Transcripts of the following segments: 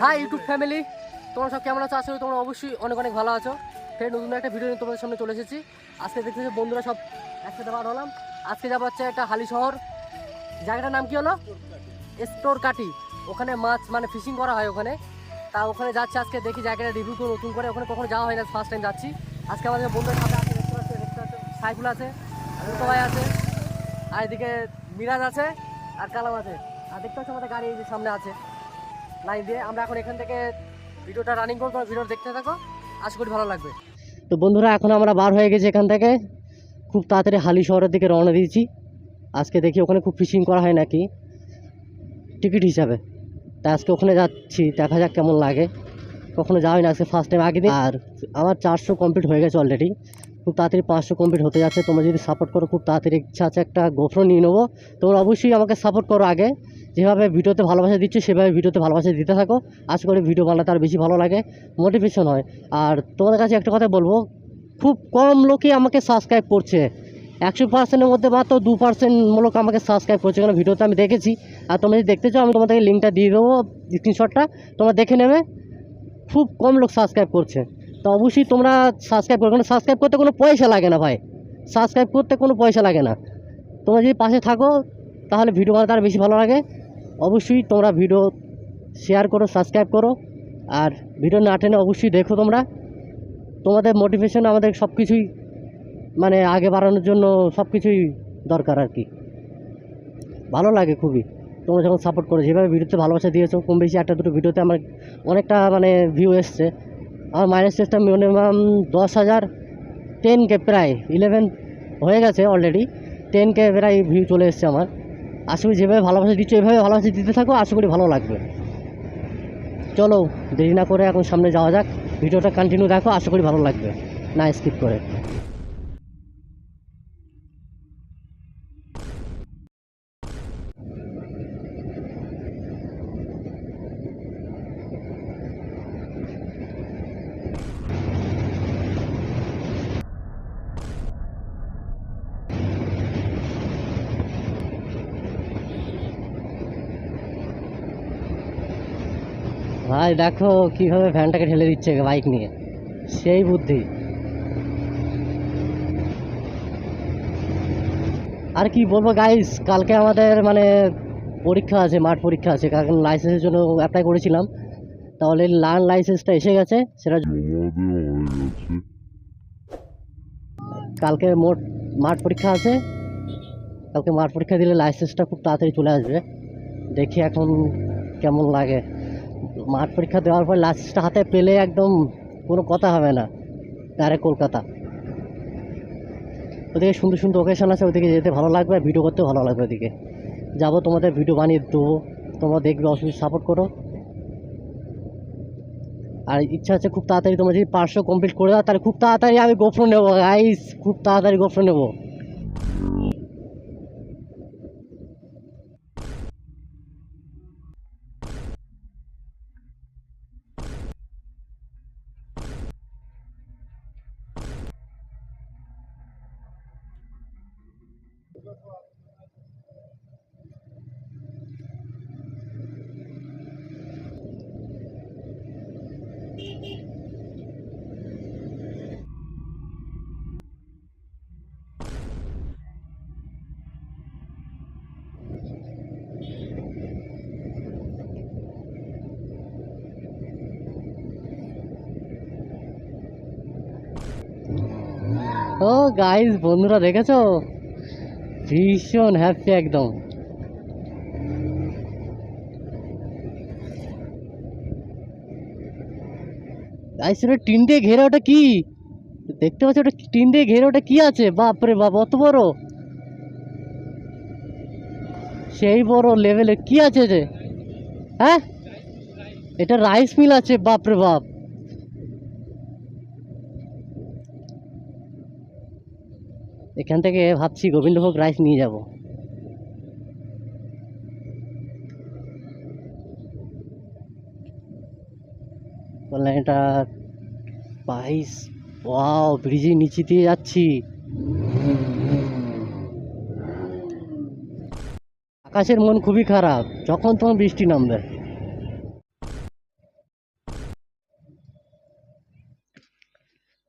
High YouTube family, তোমরা সব কেমন আছো? আশা করি তোমরা অবশ্যই অনেক অনেক ভালো আছো। ফ্রেন্ড, নতুন একটা ভিডিও নিয়ে তোমাদের সামনে চলে এসেছি। আজকে দেখতেছি বন্ধুরা সব একসাথে বার হলাম। আজকে যাবো হচ্ছে একটা হালি শহর, জায়গাটার নাম কি হলো স্টোর কাটি। ওখানে মাছ মানে ফিশিং করা হয় ওখানে। তা ওখানে যাচ্ছি আজকে, দেখি জায়গাটা রিভিউ করে নতুন করে। ওখানে কখনো যাওয়া হয় না, ফার্স্ট টাইম যাচ্ছি। আজকে আমাদের বন্ধুদের সাথে আছে, দেখতে পাচ্ছি সাইফুল আছে, রুতো ভাই আছে, আর এদিকে মিরাজ আছে, আর কালাম আছে। আর দেখতে পাচ্ছি আমাদের গাড়ি এই যে সামনে আছে লাইন দিয়ে। আমরা এখন এখান থেকে ভিডিওটা রানিং করবো, ভিডিও দেখতে থাকো, আশা করি ভালো লাগবে। তো বন্ধুরা, এখন আমরা বার হয়ে গেছি এখান থেকে, খুব তাড়াতাড়ি হালি শহরের দিকে রওনা দিয়েছি। আজকে দেখি ওখানে খুব ফিশিং করা হয় নাকি টিকিট হিসাবে, তাই আজকে ওখানে যাচ্ছি, দেখা যাক কেমন লাগে। কখনো যাওয়া হয় না, আজকে ফার্স্ট টাইম আগে দিন। আর আমার 400 কমপ্লিট হয়ে গেছে অলরেডি, খুব তাড়াতাড়ি 500 কমপ্লিট হতে যাচ্ছে। তোমরা যদি সাপোর্ট করো, খুব তাড়াতাড়ি ইচ্ছা আছে একটা গোপ্রো নিয়ে নেবো। তোমরা অবশ্যই আমাকে সাপোর্ট করো আগে, যেভাবে ভিডিওতে ভালোবাসা দিচ্ছ সেভাবে ভিডিওতে ভালোবাসা দিতে থাকো। আশা করি ভিডিও বানাতে আর বেশি ভালো লাগে, মোটিভেশন হয়। আর তোমাদের কাছে একটা কথা বলবো, খুব কম লোকই আমাকে সাবস্ক্রাইব করছে। 100%-এর মধ্যে মাত্র 2% লোক আমাকে সাবস্ক্রাইব করছে, কারণ ভিডিওতে আমি দেখেছি। আর তোমরা যদি দেখতে চাও, আমি তোমাদেরকে লিঙ্কটা দিয়ে দেবো, স্ক্রিনশটটা তোমরা দেখে নেবে। খুব কম লোক সাবস্ক্রাইব করছে, তো অবশ্যই তোমরা সাবস্ক্রাইব করো। কারণ সাবস্ক্রাইব করতে কোনো পয়সা লাগে না ভাই, সাবস্ক্রাইব করতে কোনো পয়সা লাগে না। তোমরা যদি পাশে থাকো তাহলে ভিডিও বানাতে আর বেশি ভালো লাগে। অবশ্যই তোমরা ভিডিও শেয়ার করো, সাবস্ক্রাইব করো, আর ভিডিও না টেনে অবশ্যই দেখো। তোমরা তোমাদের মোটিভেশন আমাদের সব কিছুই, মানে আগে বাড়ানোর জন্য সব কিছুই দরকার আর কি। ভালো লাগে খুবই তোমরা যখন সাপোর্ট করো, যেভাবে ভিডিওতে ভালোবাসা দিয়েছো। কম বেশি একটা দুটো ভিডিওতে আমার অনেকটা মানে ভিউ এসছে। আমার মাইনাস টেস্টটা মিনিমাম 10,000, 10K প্রায় 11 হয়ে গেছে অলরেডি। 10K প্রায় ভিউ চলে এসছে আমার। আশা করি যেভাবে ভালোবাসা দিচ্ছ এভাবে ভালোবাসা দিতে থাকো, আশা করি ভালো লাগবে। চলো দেরি না করে এখন সামনে যাওয়া যাক, ভিডিওটা কন্টিনিউ দেখো, আশা করি ভালো লাগবে, না স্কিপ করে। ভাই দেখো কীভাবে ভ্যানটাকে ঠেলে দিচ্ছে বাইক নিয়ে, সেই বুদ্ধি। আর কি বলবো গাইস, কালকে আমাদের মানে পরীক্ষা আছে, মাঠ পরীক্ষা আছে। কারণ লাইসেন্সের জন্য অ্যাপ্লাই করেছিলাম, তাহলে লার্ন লাইসেন্সটা এসে গেছে, সেটা কালকে মাঠ পরীক্ষা আছে। কালকে মাঠ পরীক্ষা দিলে লাইসেন্সটা খুব তাড়াতাড়ি চলে আসবে। দেখি এখন কেমন লাগে। মাঠ পরীক্ষা দেওয়ার পর লাইসেন্সটা হাতে পেলে একদম কোনো কথা হবে না, ডাইরেক্ট কলকাতা। ওদিকে সুন্দর সুন্দর ওকেশন আছে, ওদিকে যেতে ভালো লাগবে, ভিডিও করতেও ভালো লাগবে। ওদিকে যাবো, তোমাদের ভিডিও বানিয়ে দেবো, তোমরা দেখবে, অসুবিধা সাপোর্ট করো। আর ইচ্ছা আছে খুব তাড়াতাড়ি তোমরা যদি 500 কমপ্লিট করে দাও, তাহলে খুব তাড়াতাড়ি আমি গোপ্রো নেবো গাইস, খুব তাড়াতাড়ি গোপ্রো নেবো। ও গাইস, বন্ধুরা দেখেছো, ভীষণ হ্যাপি একদম। গাইস ওটা টিন দিয়ে ঘেরা, ওটা কি দেখতে পাচ্ছি? ওটা টিন দিয়ে ঘেরা, ওটা কি আছে? বাপরে বাপ, অত বড়, সেই বড় লেভেলে কি আছে যে? হ্যাঁ, এটা রাইস মিল আছে, বাপরে বাপ। এখান থেকে ভাবছি গোবিন্দভোগ রাইস নিয়ে যাব। বললেন এটা 22, ওয়াও, ব্রিজের নিচে দিয়ে যাচ্ছি। আকাশের মন খুবই খারাপ, যখন তখন বৃষ্টি নামবে।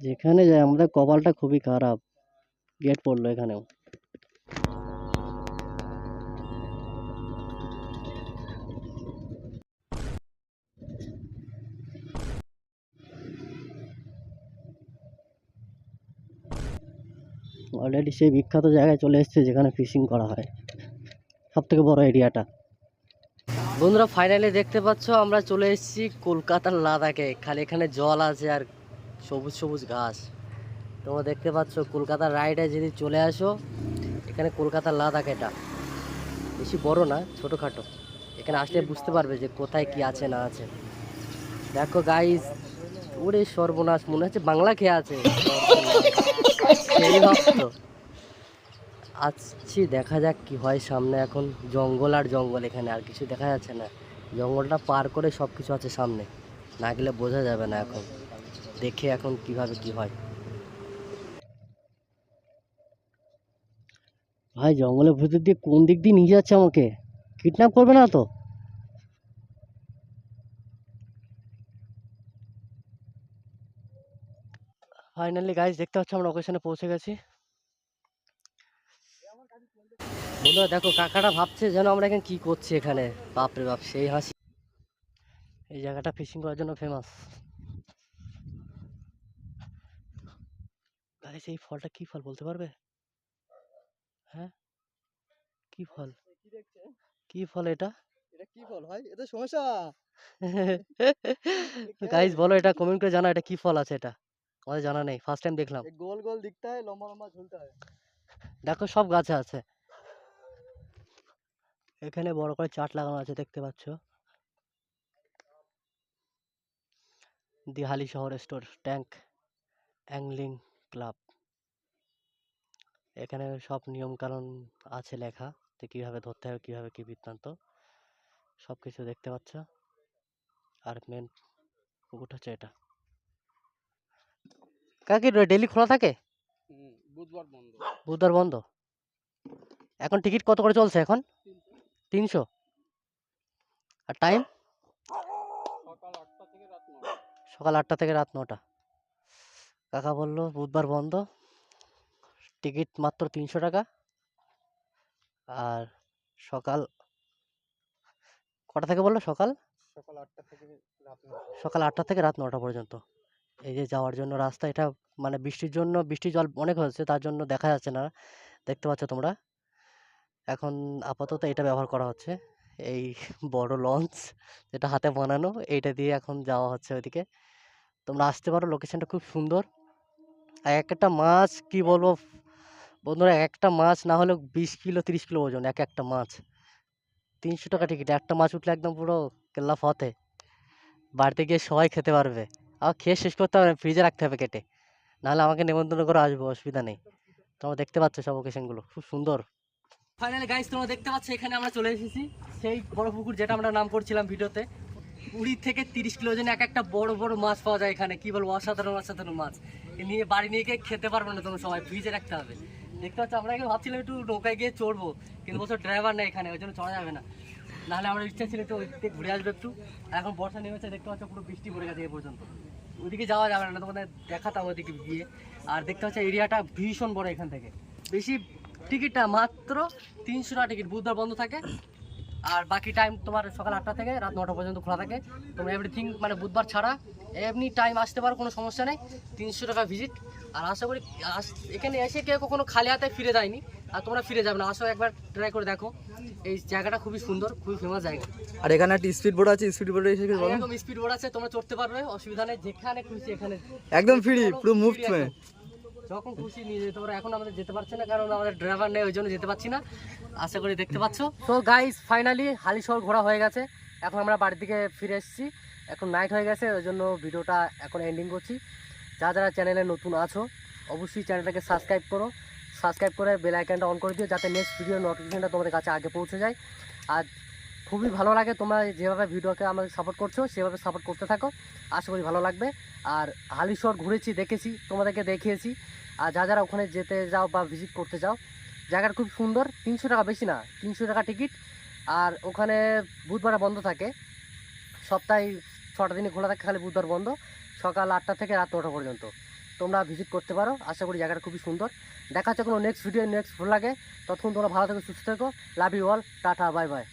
যেখানে যাই আমাদের কপালটা খুবই খারাপ, গেট পড়লো এখানেও। অলরেডি সেই বিখ্যাত জায়গায় চলে এসেছে যেখানে ফিশিং করা হয়, সব থেকে বড় এরিয়াটা। বন্ধুরা ফাইনালি দেখতে পাচ্ছ আমরা চলে এসেছি কলকাতার লাদাখে। খালি এখানে জল আছে আর সবুজ সবুজ ঘাস। তোমরা দেখতে পাচ্ছ কলকাতার রাইডে যদি চলে আসো, এখানে কলকাতার লাদাখ, এটা বেশি বড় না, ছোটোখাটো। এখানে আসলে বুঝতে পারবে যে কোথায় কি আছে না আছে। দেখো গাইস, ওরে সর্বনাশ, মনে হচ্ছে বাংলা খেয়ে আছে সেই ভাবতো। আসছি, দেখা যাক কি হয় সামনে। এখন জঙ্গল আর জঙ্গল, এখানে আর কিছু দেখা যাচ্ছে না। জঙ্গলটা পার করে সব কিছু আছে সামনে, না গেলে বোঝা যাবে না। এখন দেখে এখন কিভাবে কি হয়। ভাই জঙ্গলের ভিতর দিয়ে কোন দিক দিয়ে নিয়ে যাচ্ছে আমাকে? কিডন্যাপ করবে না তো? ফাইনালি গাইস দেখতে পাচ্ছ আমরা লোকেশনে পৌঁছে গেছি। বন্ধুরা দেখো, কাকাটা ভাবছে যেন আমরা এখানে কি করছি এখানে। বাপরে বাপ, সেই হাসি। এই জায়গাটা ফিশিং করার জন্য ফেমাস। গাইস এই ফলটা কি ফল বলতে পারবে? হ্যাঁ, কি ফল? কি ফল এটা? এটা কি ফল ভাই? এটা সমস্যা। গাইস বলো, এটা কমেন্ট করে জানা এটা কি ফল আছে। এটা আমাদের জানা নেই, ফার্স্ট টাইম দেখলাম। ये गोल गोल दिखता है, लंबा लंबा झूलता है। দেখো সব গাছে আছে। এখানে বড় করে চার্ট লাগানো আছে, দেখতে পাচ্ছ। দিহালি শহর স্টোর ট্যাঙ্ক অ্যাংলিং ক্লাব। এখানে সব নিয়ম কানুন আছে লেখা, যে কিভাবে ধরতে হবে, কিভাবে কি বৃত্তান্ত, সব কিছু দেখতে পাচ্ছ। আর মেন পুকুরটা হচ্ছে এটা। কাকি ডেলি খোলা থাকে? বুধবার বন্ধ। বুধবার বন্ধ। এখন টিকিট কত করে চলছে এখন? 300। আর টাইম? সকাল 8টা থেকে রাত 9টা। সকাল 8টা থেকে রাত 9টা। কাকা বললো বুধবার বন্ধ, টিকিট মাত্র 300 টাকা। আর সকাল কটা থেকে বললো? সকাল সকাল 8টা থেকে রাত 9টা। সকাল 8টা থেকে রাত 9টা পর্যন্ত। এই যে যাওয়ার জন্য রাস্তা, এটা মানে বৃষ্টির জন্য, বৃষ্টির জল অনেক হয়েছে তার জন্য দেখা যাচ্ছে না, দেখতে পাচ্ছ তোমরা। এখন আপাতত এটা ব্যবহার করা হচ্ছে, এই বড় লঞ্চ যেটা হাতে বানানো, এইটা দিয়ে এখন যাওয়া হচ্ছে ওইদিকে। তোমরা আসতে পারো, লোকেশনটা খুব সুন্দর। আর এক একটা মাছ কি বলবো বন্ধুরা, একটা মাছ না হলেও 20 কিলো 30 কিলো ওজন এক একটা মাছ। 300 টাকা টিকিট, একটা মাছ উঠলে একদম পুরো কেল্লা ফতে। বাড়িতে গিয়ে সবাই খেতে পারবে, আর খেয়ে শেষ করতে হবে, ফ্রিজে রাখতে হবে কেটে, নাহলে আমাকে নেমন্তন্ন করে আসবো, অসুবিধা নেই। তোমরা দেখতে পাচ্ছ সব লোকেশনগুলো খুব সুন্দর। ফাইনালি গাইস তোমরা দেখতে পাচ্ছ এখানে আমরা চলে এসেছি, সেই বড় পুকুর যেটা আমরা নাম করছিলাম ভিডিওতে। 20 থেকে 30 কিলো ওজনে এক একটা বড় বড় মাছ পাওয়া যায় এখানে, কি বলবো, অসাধারণ অসাধারণ মাছ। এ নিয়ে বাড়ি নিয়ে গিয়ে খেতে পারবো না তোমরা, সবাই ফ্রিজে রাখতে হবে। দেখতে পাচ্ছ আমরা এখানে ভাবছিলাম একটু নৌকায় গিয়ে চড়বো, কিন্তু বছর ড্রাইভার নেই এখানে, ওই জন্য চড়া যাবে না। নাহলে আমার ইচ্ছা ছিল একটু ওই দিকে ঘুরে আসবে একটু। এখন বর্ষা নেমেছে, দেখতে পাচ্ছ পুরো বৃষ্টি পড়ে গেছে এ পর্যন্ত। ওইদিকে যাওয়া যাবে না, তোমাদের দেখাতাম ওইদিকে গিয়ে। আর দেখতে পাচ্ছ এরিয়াটা ভীষণ বড়, এখান থেকে বেশি। টিকিটটা মাত্র 300 টাকা টিকিট, বুধবার বন্ধ থাকে। আর বাকি টাইম তোমার সকাল 8টা থেকে রাত 9টা পর্যন্ত খোলা থাকে। তোমরা এভরিথিং মানে বুধবার ছাড়া এমনি টাইম আসতে পারো, কোনো সমস্যা নেই। 300 টাকা ভিজিট। আর আশা করি এখানে এসে কেউ কখনো খালি হাতে ফিরে যায়নি, আর তোমরা ফিরে যাবে না। আসো একবার ট্রাই করে দেখো, এই জায়গাটা খুবই সুন্দর, খুবই ফেমাস জায়গা। আর এখানে একটা স্পিড বোট আছে, স্পিড বোটে এসে বলো। এরকম স্পিড বোট আছে, তোমরা চড়তে পারবে, অসুবিধা নেই। যেখানে খুশি এখানে একদম ফ্রি, পুরো মুফট মে, যখন খুশি নিয়ে যেতে পারো। এখন আমাদের যেতে পারছি না, কারণ আমাদের ড্রাইভার নেই, ওই জন্য যেতে পারছি না। আশা করি দেখতে পাচ্ছ। তো গাইস ফাইনালি হালিশহর ঘোরা হয়ে গেছে, এখন আমরা বাড়ির দিকে ফিরে এসেছি। এখন নাইট হয়ে গেছে, ওই জন্য ভিডিওটা এখন এন্ডিং করছি। যারা চ্যানেলে নতুন আছো অবশ্যই চ্যানেলটাকে সাবস্ক্রাইব করো, সাবস্ক্রাইব করে বেল আইকনটা অন করে দিও, যাতে নেক্সট ভিডিও নোটিফিকেশনটা তোমাদের কাছে আগে পৌঁছে যায়। আর খুবই ভালো লাগে তোমরা যেভাবে ভিডিওকে আমাদের সাপোর্ট করছো, সেভাবে সাপোর্ট করতে থাকো, আশা করি ভালো লাগবে। আর হালিশহর ঘুরেছি, দেখেছি, তোমাদেরকে দেখিয়েছি। আর যারা ওখানে যেতে যাও বা ভিজিট করতে যাও, জায়গাটা খুব সুন্দর। 300 টাকা, বেশি না, 300 টাকা টিকিট। আর ওখানে বুধবার বন্ধ থাকে, সপ্তাহে 6টা দিনই খোলা থাকে, খালি বুধবার বন্ধ, সকাল 8টা থেকে রাত 9টা পর্যন্ত। তোমরা ভিজিট করতে পারো। আশা করি জায়গাটা খুবই সুন্দর। দেখা হচ্ছে কোনো নেক্সট ভিডিও নেক্সট ভালো লাগে। ততক্ষণ তোমরা ভালো থেকো, সুস্থ থেকো। Love you all, tata, bye by.